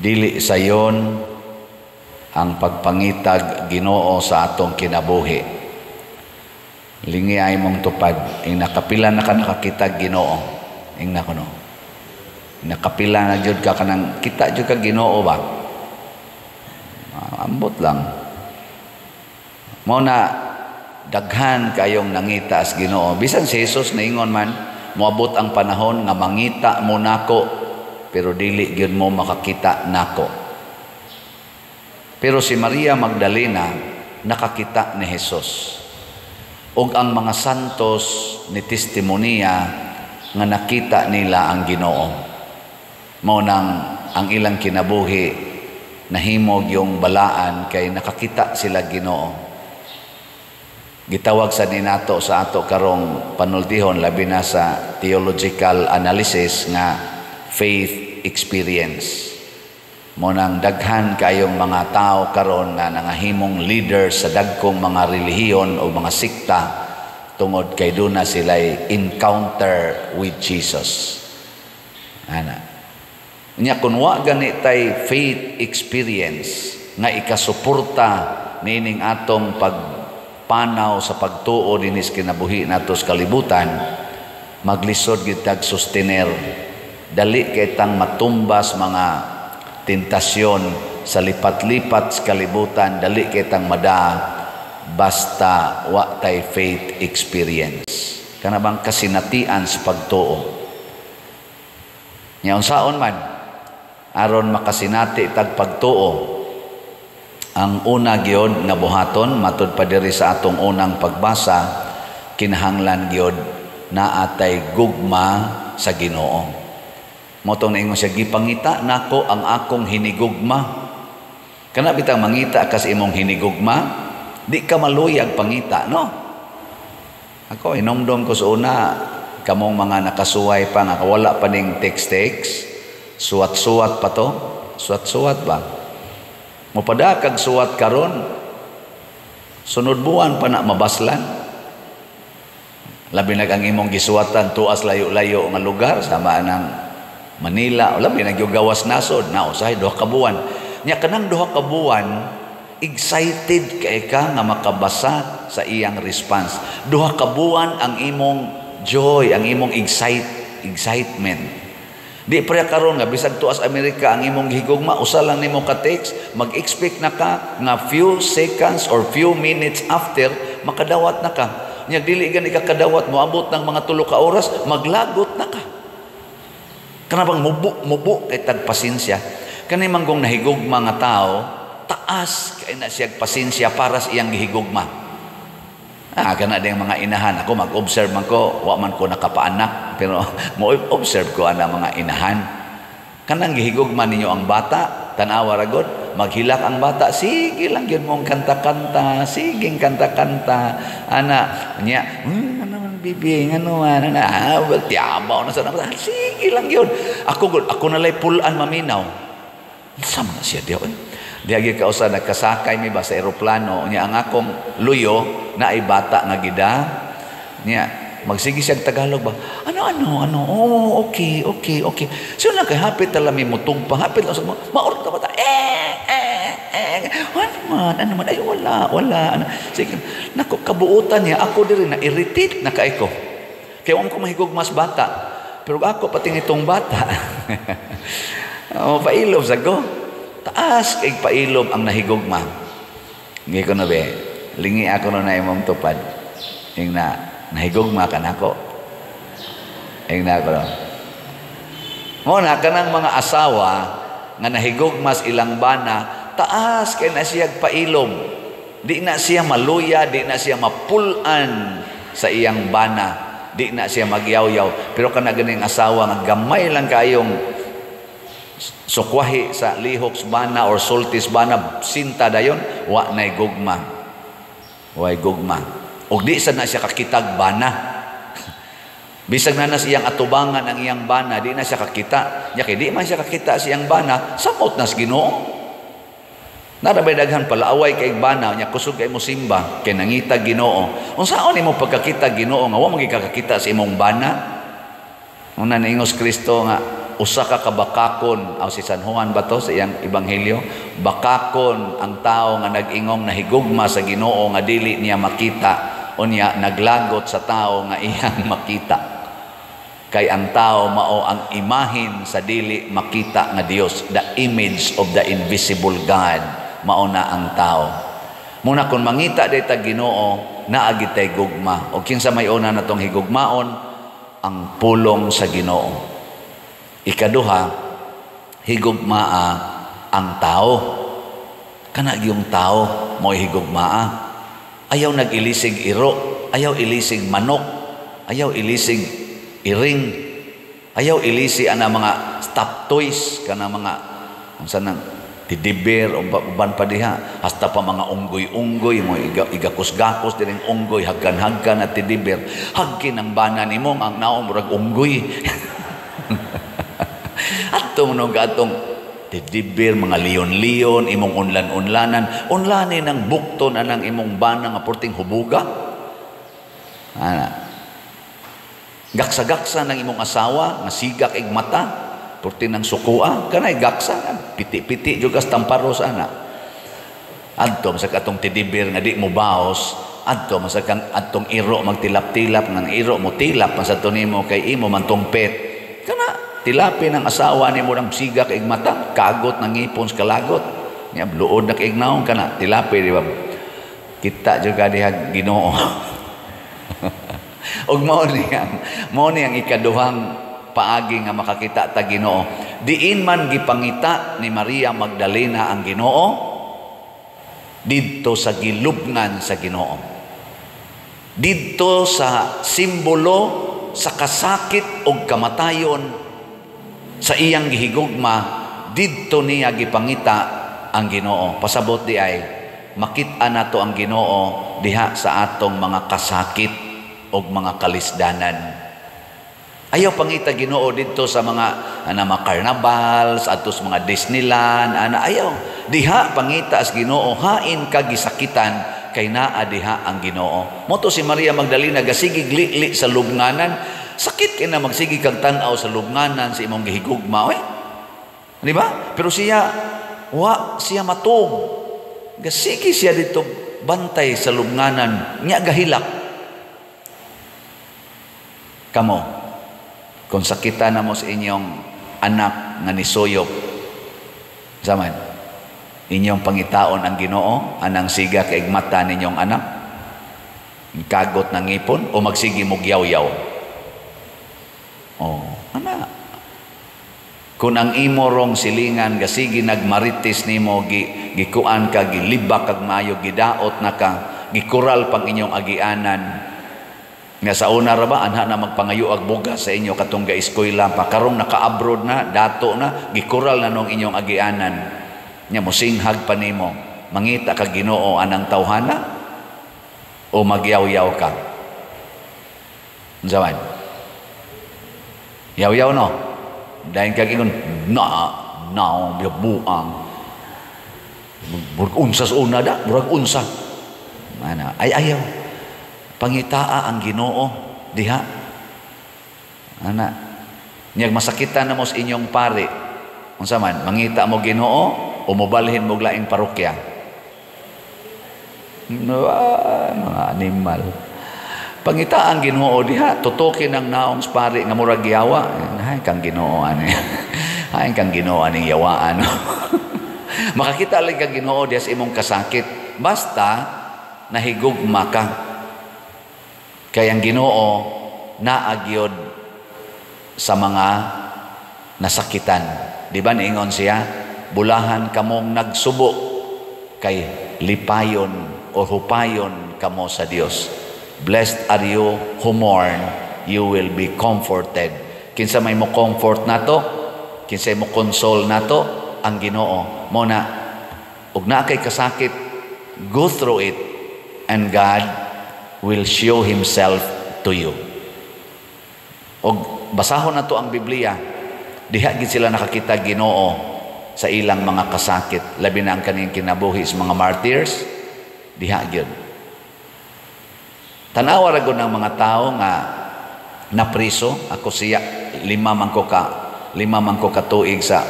Dili sayon ang pagpangitag Ginoo sa atong kinabuhi. Lingi ay mong tupad, ing nakapila na ka nakakitag Ginoo. Ing nakuno. Nakapila na jud ka kanang kita jud ka Ginoo ba? Ambot lang. Mao na daghan kayong nangita as Ginoo. Bisan si Jesus naingon man, moabot ang panahon nga mangita mo nako, pero dili gyud mo makakita nako. Pero si Maria Magdalena nakakita ni Jesus. Ug ang mga santos ni testimonya nga nakita nila ang Ginoo. Mao nang ang ilang kinabuhi nahimog yung balaan kay nakakita sila Ginoo. Gitawag sa ninato sa ato karong panultihon labi na sa theological analysis nga faith experience. Mo nang daghan kayong mga tao karon nga nangahimong leader sa dagkong mga relihiyon o mga sikta tungod kay duna sila'y encounter with Jesus. Ana. Nya kun wa ganitay faith experience nga ikasuporta nining atong pagpanaw sa pagtuo dinis kinabuhi nato sa kalibutan, maglisod gyud tag sustener. Dali kay tang matumbas mga tentasyon sa lipat-lipat sa kalibutan, dali kitang mada basta wa tay faith experience. Kana bang kasinatian sa pagtuo. Nya unsaon man aron makasinati tag pagtuo, ang una gyud nga buhaton matud pa diri sa atong unang pagbasa, kinahanglan gyud na atay gugma sa Ginoo. Motong naingon siya, gipangita nako ang akong hinigugma. Kana bitang mangita ka sa imong hinigugma, di ka maluyag pangita, no? Ako, inomdom ko sa una, kamong mga nakasuway pa nga, wala pa ning text-text, suwat-suwat pa to, suwat-suwat ba? Mupadakag suwat karon, sunod buwan pa na mabaslan. Labi na kang imong gisuwatan, tuas layo-layo nga lugar, sama ng Manila, wala may nagyugawas nasod na usahay duha ka buwan. Nya kanang duha ka buwan excited kay ka nga makabasa sa iyang response. Duha ka buwan ang imong joy, ang imong excitement. Di pa karon nga bisag tuas Amerika ang imong higugma, usa lang nimo ka text, mag-expect na ka nga few seconds or few minutes after makadawat na ka. Nya dili gani ka kadawat, moabot ng mga 3 ka oras, maglagot na ka. Kanabang mubo kay tagpasensya. Kani manggong nahigugma nga tao, taas kay na siya pasensya para sa iyang gihigugma. Kana ding mga inahan, ako mag-observe man ko, wa man ko nakapaanak, pero mo observe ko ana mga inahan. Kanang gihigugma ninyo ang bata, tanawa ra gud, maghilak ang bata, sige lang gyud mong kanta-kanta, siging kanta-kanta. Ana nya, bibi ngano man na tiabaw na sa na sige lang yun ako nalay pulan maminaw sama na siya diyon diagi ka usa nagkasakay mi ba sa eroplano nya ang akong luyo na ay bata nga gida nya magsige siya Tagalog ba ano okay so lang kay hapit tala mi mutugpa hapit lang sa maor ta bata ano man ay wala sige nako kabuutan niya ako diri na irritate na kay ko kaya ko mahigog mas bata pero ako pating itong bata pailob sa ko taas kay pailob ang nahigugma ngi ko na be lingi ako na imong tupad ing na nahigugma ka nako ing na ko mo na kanang mga asawa nga nahigugmas ilang bana taas kay na siya pailom. Di na siya maluya, di na siya mapulan sa iyang bana, di na siya magyaw-yaw. Pero kana ganing asawa nga gamay lang kayong sukwahi sa lihoks bana or sultis bana, sinta dayon, wa nay gugma. Way gugma. Og di sa na siya kakitag bana. Bisag na siyang atubangan ang iyang bana, di na siya kakita. Nya kay di man siya kakita sa iyang bana, samot nas Ginoo. Narabay daghan pala away kay bana nya kusog kay mo simba kay nangita Ginoo. Unsaon nimo pagkakita Ginoo nga wa mo gikakakita sa imong bana? Una niingos Kristo nga usa ka kabakakon, si San Juan ba to sa iyang ebanghelyo, bakakon ang tao nga nag-ingong nahigugma sa Ginoo nga dili niya makita, unya naglagot sa tao nga iyang makita. Kay ang tao mao ang imahin sa dili makita nga Dios, the image of the invisible God, mao na ang tao. Muna kung mangita dayta Ginoo, naagi tay gugma. O kinsa may una natong higugmaon, ang pulong sa Ginoo. Ikaduha, higugmaa ang tao. Kana yung tao mo'y higugmaa. Ayaw nag-ilisig iro, ayaw ilisig manok, ayaw ilisig iring, ayaw ilisi ana mga stuffed toys, kana mga sanang tidibir o uban pa diha, hasta pa mga unggoy-unggoy mo igakos-gakos diring unggoy, hagkan-hagkan at tidibir. Hagkin ang bana nimo ang naong murag unggoy. Atong nung atong tidibir, mga liyon-liyon, imong unlan-unlanan, unlanin ng bukton anang imong bana nga porting hubuga. Gaksa-gaksa ng imong asawa, nga sigak ig mata, porting ng sukua, kanay gaksa, piti-piti, jugas tamparos, Adto, sa katong tidibir nga di mo baos, adto, sa atong iro magtilap-tilap, ng iro mo tilap, masato nimo kay imo mantong pet. Kana, tilapin ang asawa ni mo ng sigak ig mata, kagot ng ngipon sa kalagot. Nga, luod na kaignaon ka na, tilapin, di ba? Kita juga diha Ginoo. Og mao niyang ikaduhang paagi nga makakita ta Ginoo. Diin man gipangita ni Maria Magdalena ang Ginoo, didto sa gilubngan sa Ginoo. Didto sa simbolo sa kasakit og kamatayon sa iyang gihigugma, didto niya gipangita ang Ginoo. Pasabot di ay makita nato ang Ginoo diha sa atong mga kasakit og mga kalisdanan. Ayaw pangita Ginoo dito sa mga carnival, sa atos mga Disneyland, ayaw. Diha pangita as Ginoo, hain ka gisakitan kay naa diha ang Ginoo. Moto si Maria Magdalena gasigig li sa lubnganan, sakit kay na magsigi kang tan-aw sa lubnganan sa imong gihigugma, di ba? Pero siya matug. Gasigi siya dito bantay sa lubnganan, nya gahilak. Kamo, kung sakita na mo sa inyong anak nga nisuyop, zaman, inyong pangitaon ang Ginoo, anang siga kay mata ninyong anak, kagot ng ngipon, o magsigi mo yaw-yaw. Ana. Kung ang imo rong silingan, gasigi nagmaritis nimo, gikuan ka, gilibak kag maayo, gidaot na ka, gikural pang inyong agianan, nga sa una ra ba anha na magpangayo ag bugas sa inyo katong ga-eskwela pa karong naka-abroad na dato na gikural na nung inyong agianan nya mosinghag pa nimo mangita ka Ginoo anang tawhana o magyaw-yaw ka unsaman yaw-yaw no dayon kag ingon buang burag unsa sa una da burag unsa mana ay ayaw pangitaa ang Ginoo diha ana nyag masakitan na mo sa inyong pari unsa man mangita mo Ginoo o mobalhin mo laing parokya mga animal pangitaa ang Ginoo diha tutukin ang naong sa pari nga murag yawa hay kang Ginoo ani hay kang Ginoo ani yawaan makakita lang kang Ginoo diha sa imong kasakit basta nahigugma ka. Kaya ang Ginoo naagyod sa mga nasakitan. Di ba niingon siya? Bulahan kamong nagsubo kay lipayon o hupayon kamo sa Dios. Blessed are you who mourn, you will be comforted. Kinsa may mo comfort nato, kinsa mo console nato, ang Ginoo. Muna, ug na kay kasakit, go through it and God will show Himself to you. O basahon na to ang Biblia, diha gid sila nakakita Ginoo sa ilang mga kasakit, labi na ang kaning kinabuhi sa mga martyrs, diha gyud. Tanawa ra gud ng mga tao nga napriso, ako siya 5 man ko ka 5 man ko katuig sa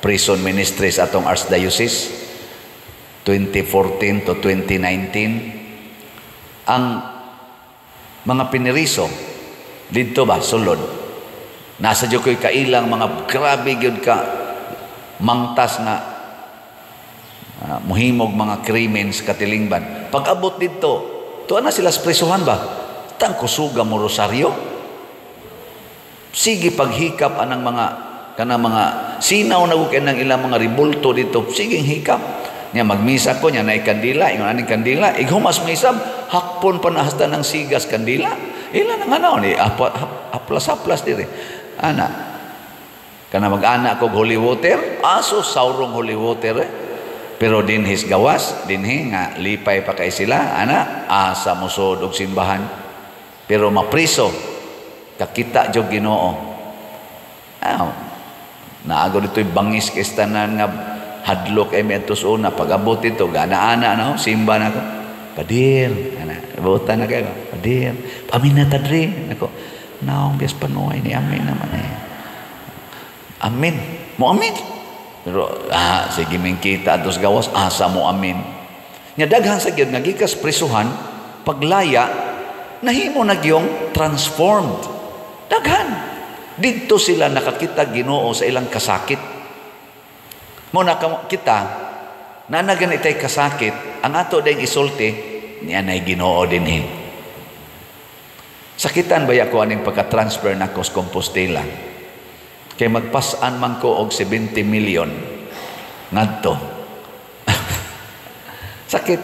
prison ministry sa atong Archdiocese 2014 to 2019. Ang mga piniriso dito ba sulod, nasa dyo ko'y kailang mga grabe gyud ka mangtas na muhimog mga krimen sa katilingban. Pag abot dito, tuwa na sila sa prisuhan ba? Tangkusuga mo rosaryo. Sige paghikap anang kanang mga sinaw na kukay ng ilang mga ribulto dito. Sige hikap. Nya magmisa ko, nya na kandila, ingon aning kandila, ighumas mo isab, hakpon pa na hasta ng sigas kandila. Ilan ang ano ni aplas-aplas diri. Ana. Kana mag-ana ko holy water, aso saurong holy water eh. Pero dinhis gawas, dinhi nga lipay pa kay sila, ana, asa musod og simbahan. Pero mapriso kakita jud Ginoo. Naago dito'y bangis kay tanan nga hadlok ay metos una pag-abot ito gana-ana no simba nako. Padir, ana, buta na kayo. Padir, paminata dre nako. Naong bias panuay ni amin naman eh. Amin. Mo amin. Pero sige min kita atos gawas asa mo amin. Nya daghan sa gyud nga gikas prisuhan paglaya nahimo na gyung transformed. Daghan. Dito sila nakakita Ginoo sa ilang kasakit. Mo na kita na naganitay kasakit ang ato dayng isulti niya nay Ginoo dinhi. Sakitan baya ko aning pagka-transfer nako sa Compostela. Kay magpasan man ko og 70 million ngadto. Sakit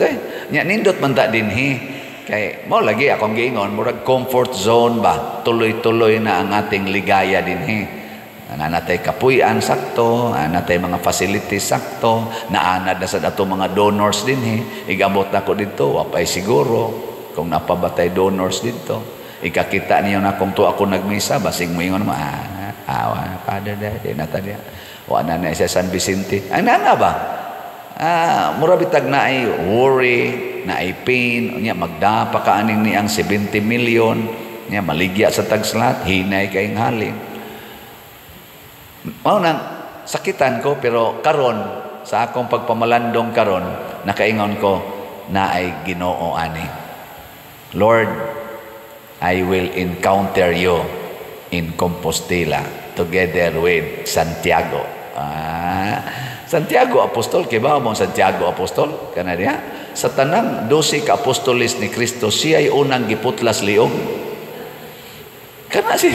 nya nindot man ta dinhi. Kay mo lagi akong giingon murag comfort zone ba, tuloy-tuloy na ang ating ligaya dinhi. Nanatay kapuy-an sakto, nanatay mga facilities sakto, naanad na sa ato mga donors dinhi. Igabot na ko dito, wapay siguro kung napabatay donors dito. Ikakita niyo na kung to ako nagmisa, basig mo ingon mo, Father Daddy, natadya. Wala na sa San Vicente. Ay na ba? Murabitag na ay worry, na ay pain, niya magdapa ka aning ni ang 70 million, niya maligya sa tagslat, hinay kayong halin. Mao nang sakitan ko, pero karon sa akong pagpamalandong karon, nakaingon ko na ay Ginoo ani. Lord, I will encounter you in Compostela together with Santiago. Santiago Apostol, kay ba mo Santiago Apostol? Kana diha? Sa tanang 12 ka apostoles ni Kristo, siya ay unang giputlas liog. Kana si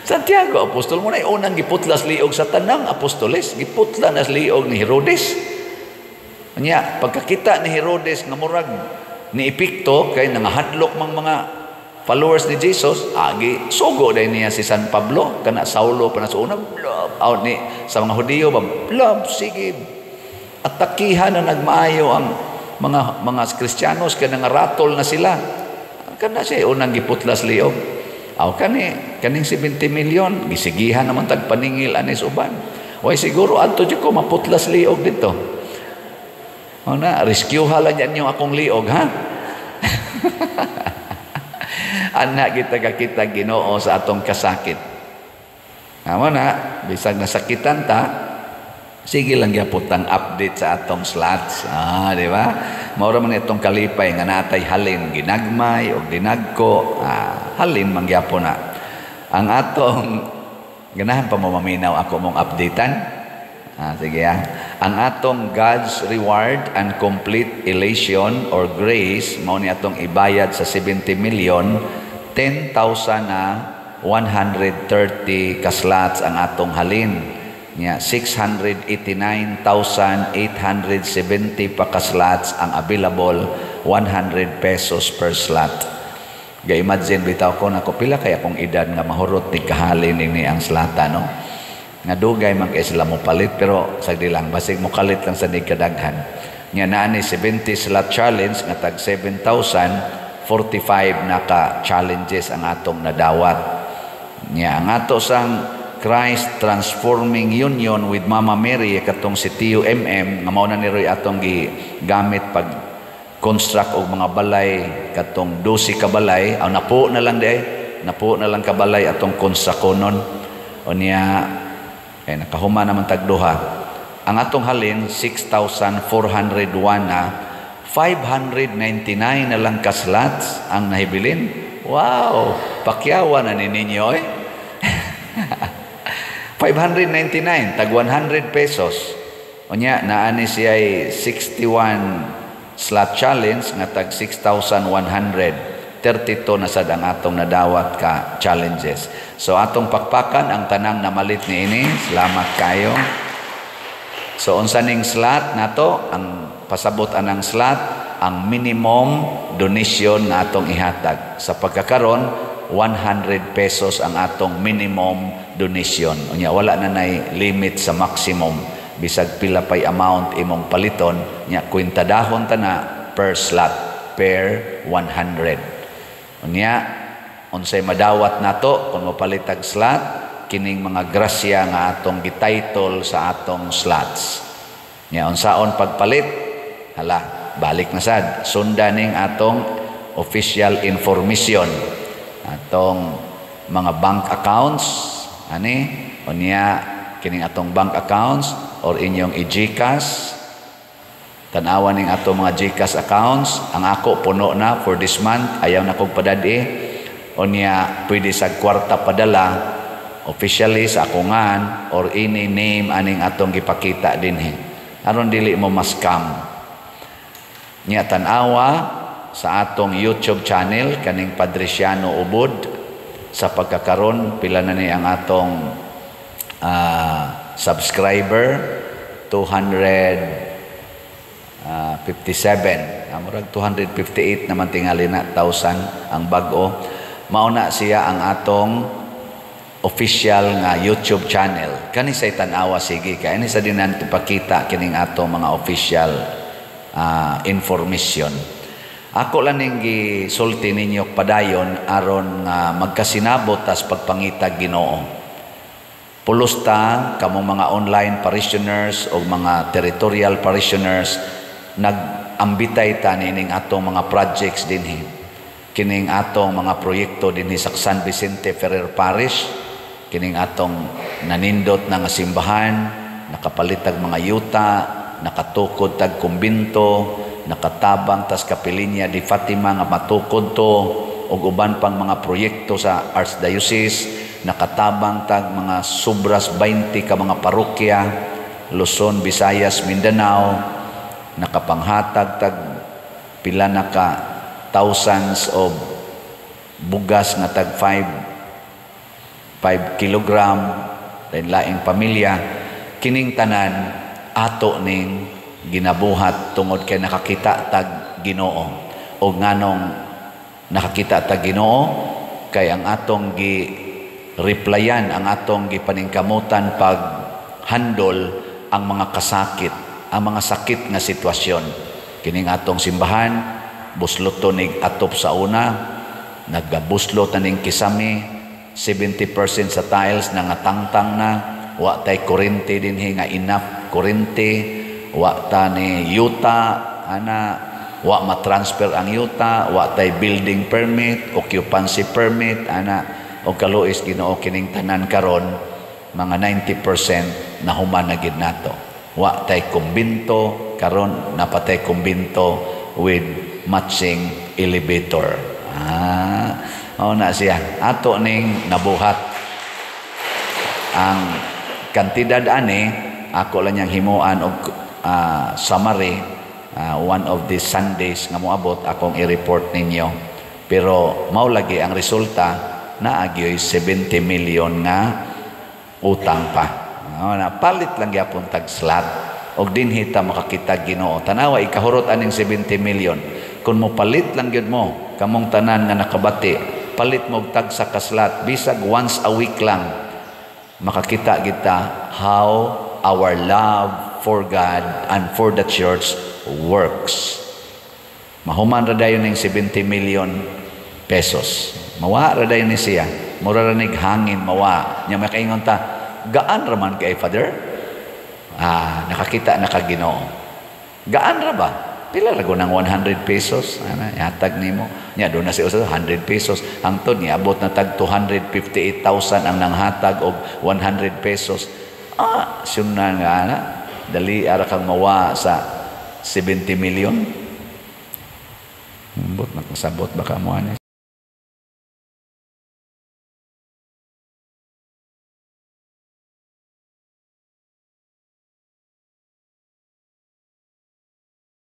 Santiago Apostol mo na ay unang giputlas liog sa tanang apostoles. Giputla nas liog ni Herodes. Nya pagkakita ni Herodes nga murag ni epikto kay nangahadlok mang mga followers ni Jesus, agi sugo day niya si San Pablo kana Saulo pa na sa unang out ni sa mga Hudiyo ba sige atakihan na nagmaayo ang mga Kristiyanos kay nangaratol na sila kana siya unang giputlas liog kaning 70 million gisigihan naman tagpaningil anis uban way siguro adto jud ko maputlas liog dito rescue hala niyan yung akong liog ha. Anak kita kakita Ginoo sa atong kasakit. Amo na, bisag nasakitan ta, sige lang gyapon tang update sa atong slots. Di ba? Maura man itong kalipay nga natay halin ginagmay o dinagko, halin man gyapon na. Ang atong ganahan pa mo maminaw ako mong updatean. Sige Ang atong God's reward and complete elation or grace mao ni atong ibayad sa 70 million 10,000 na 130 kaslots ang atong halin nya 689,870 pa kaslots ang available 100 pesos per slot. Ga-imagine bitaw ko nako pila kay akong edad nga mahurot ni kahalin ini ang slata no. Nga dugay man kay sila mo palit pero sagdi lang basig mo kalit lang sa kadaghan. Nya naa ni 70 slot challenge nga tag 7,045 na ka challenges ang atong nadawat. Nya ang ato sang Christ Transforming Union with Mama Mary katong si Tio MM nga mao na ni Roy atong gigamit pag construct og mga balay katong 12 ka balay napo na lang kabalay atong konsakonon. O niya, nakahuma naman tagduha. Ang atong halin, 6,401 na, 599 na lang ka slots ang nahibilin. Wow! Pakyawan na ninyo eh. 599, tag 100 pesos. O niya, naani siya ay 61 slot challenge nga tag 6,100. 32 na sad ang atong nadawat ka challenges. So atong pakpakan ang tanang namalit ni ini. Salamat kayo. So unsa ning slot nato, ang pasabot anang slot, ang minimum donation na atong ihatag. Sa pagkakaron 100 pesos ang atong minimum donation. Unya wala na nay limit sa maximum. Bisag pila pay amount imong paliton, nya kwintadahon ta na per slot, per 100. Unya, unsay madawat nato kung mapalitag slot, kining mga grasya nga atong gititle sa atong slots. Nya unsaon pagpalit? Hala, balik na sad. Sundan ning atong official information. Atong mga bank accounts, ani? Unya, kining atong bank accounts or inyong i-GCash. Tanawan ning ato mga GCash accounts. Ang ako puno na for this month, ayaw na kong padadi. O niya pwede sa kwarta padala officially sa akungan or any name aning atong gipakita dinhi aron dili mo ma-scam. Niya tanawa sa atong YouTube channel kaning Padriciano Ubod. Sa pagkakaron pila na ni ang atong subscriber, 257. Murag 258 naman tingali na 1,000 ang bag-o. Mauna siya ang atong official nga YouTube channel. Kani sa tanawa sige kay ini sa dinan ipakita kining atong mga official information. Ako lang ning gisulti ninyo padayon aron magkasinabot tas pagpangita Ginoo. Pulos ta kamong mga online parishioners o mga territorial parishioners nag-ambitay ta nining atong mga projects dinhi. Kining atong mga proyekto dinhi sa San Vicente Ferrer Parish, kining atong nanindot na nga simbahan, nakapalitag mga yuta, nakatukod tag kumbinto, nakatabang tas kapilinya di Fatima nga matukod to, ug uban pang mga proyekto sa Archdiocese, nakatabang tag mga sobras 20 ka mga parokya, Luzon, Visayas, Mindanao, nakapanghatag tag pila na ka thousands of bugas nga tag 5 kilogram lain-laing pamilya. Kining tanan ato ning ginabuhat tungod kay nakakita tag Ginoo. O nganong nakakita tag Ginoo kay ang atong replyan, ang atong gipaningkamutan pag handle ang mga kasakit, ang mga sakit nga sitwasyon. Kining atong simbahan, buslot to nig atop sa una, naggabuslot na ning kisami, 70% sa tiles na nga tangtang na, wa tay kurente dinhi nga enough kurente, wa ta ni yuta, wa matransfer ang yuta, wa tay building permit, occupancy permit, o kaluis Ginoo kining tanan karon mga 90% na human na gid nato. Wa tay kumbinto karon, napatay kumbinto with matching elevator. Na siya ato ning nabuhat. Ang kantidad ani ako lang yang himuan og summary one of the Sundays nga moabot akong i-report ninyo. Pero mao lagi ang resulta na agyoy 70 million nga utang pa. Palit lang gyapon tag slot og dinhi ta makakita Ginoo. Tanawa ikahurot aning 70 million. Kung mo palit lang gyud mo kamong tanan nga nakabati, palit mo tag sa kaslat bisag once a week lang, makakita kita how our love for God and for the church works. Mahuman ra dayon ning 70 million pesos. Mawa ra dayon ni siya. Mura ra nig hangin mawa. Nya makaingon ta, gaan ra man kay Father? Nakakita na ka Ginoo. Gaan ra ba? pila ra ng 100 pesos ana ihatag nimo nya do na si usa 100 pesos hangtod niabot na tag 258,000 ang nanghatag og 100 pesos syunan nga ana dali ara kang mawa sa 70 million bot nakasabot baka mo ani